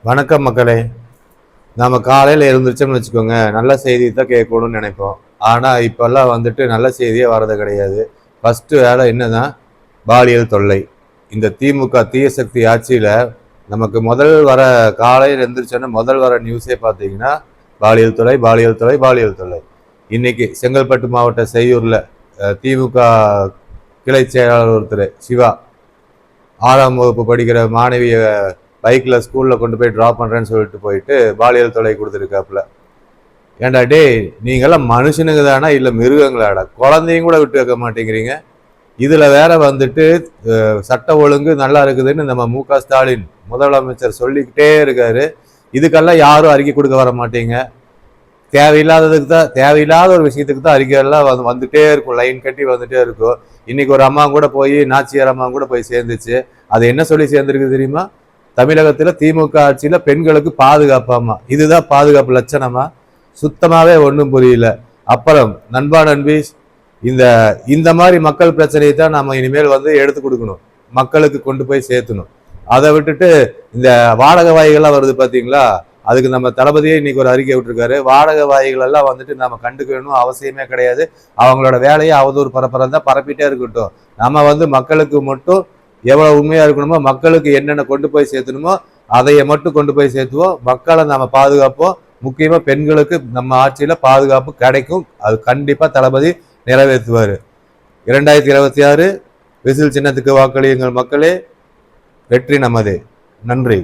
வணக்கம் மக்களே. நம்ம காலையில் எழுந்திரிச்சோம்னு வச்சுக்கோங்க, நல்ல செய்தி தான் கேட்கணும்னு நினைப்போம். ஆனால் இப்போல்லாம் வந்துட்டு நல்ல செய்தியே வரது கிடையாது. ஃபஸ்ட்டு வேலை என்னன்னா பாலியல் தொல்லை. இந்த திமுக தீய சக்தி ஆட்சியில் நமக்கு முதல் வர காலையில் எழுந்திரிச்சோன்னா முதல் வர நியூஸே பார்த்தீங்கன்னா பாலியல் தொல்லை, பாலியல் தொல்லை, பாலியல் தொல்லை. இன்னைக்கு செங்கல்பட்டு மாவட்ட செய்யூரில் திமுக கிளை செயலாளர் ஒருத்தர் சிவா 6ஆம் வகுப்பு படிக்கிற மாணவியை பைக்கில் ஸ்கூலில் கொண்டு போய் ட்ராப் பண்ணுறேன்னு சொல்லிட்டு போயிட்டு பாலியல் தொல்லை கொடுத்துருக்காப்புல. ஏண்டா டே, நீங்களாம் மனுஷனுங்க தானா இல்லை மிருகங்களாடா? குழந்தையும் கூட விட்டு வைக்க மாட்டேங்கிறீங்க. இதில் வேற வந்துட்டு சட்ட ஒழுங்கு நல்லா இருக்குதுன்னு நம்ம மு.க. ஸ்டாலின் முதலமைச்சர் சொல்லிக்கிட்டே இருக்காரு. இதுக்கெல்லாம் யாரும் அறிக்கை கொடுக்க வர மாட்டீங்க. தேவையில்லாத ஒரு விஷயத்துக்கு தான் அறிக்கையெல்லாம் வந்துட்டே இருக்கும், லைன் கட்டி வந்துட்டே இருக்கும். இன்னைக்கு ஒரு அம்மா கூட போய் நாச்சியார் அம்மா கூட போய் சேர்ந்துச்சு. அது என்ன சொல்லி சேர்ந்துருக்கு தெரியுமா? தமிழகத்துல திமுக ஆட்சியில பெண்களுக்கு பாதுகாப்பாமா. இதுதான் பாதுகாப்பு லட்சணமா? சுத்தமாவே ஒன்றும் புரியல. அப்புறம் நண்பா நண்பீஸ், இந்த மாதிரி மக்கள் பிரச்சனையை தான் நம்ம இனிமேல் எடுத்து கொடுக்கணும், மக்களுக்கு கொண்டு போய் சேர்த்தணும். அதை விட்டுட்டு இந்த வாடகை வாய்கள்லாம் வருது பார்த்தீங்களா, அதுக்கு நம்ம தளபதியே இன்னைக்கு ஒரு அறிக்கை விட்டுருக்காரு. வாடகை வாய்கள் எல்லாம் நம்ம கண்டுக்கணும் அவசியமே கிடையாது. அவங்களோட வேலையை அவதூறு பரப்புறதா பரப்பிட்டே இருக்கட்டும். நம்ம மக்களுக்கு மட்டும் எவ்வளவு உண்மையா இருக்கணுமோ, மக்களுக்கு என்னென்ன கொண்டு போய் சேர்த்தணுமோ அதைய மட்டும் கொண்டு போய் சேர்த்துவோம். மக்களை நம்ம பாதுகாப்போம். முக்கியமா பெண்களுக்கு நம்ம ஆட்சியில பாதுகாப்பு கிடைக்கும். அது கண்டிப்பா தளபதி நிறைவேற்றுவாரு. 2026 விசில் சின்னத்துக்கு வாக்களியுங்கள் மக்களே. வெற்றி நமதே. நன்றி.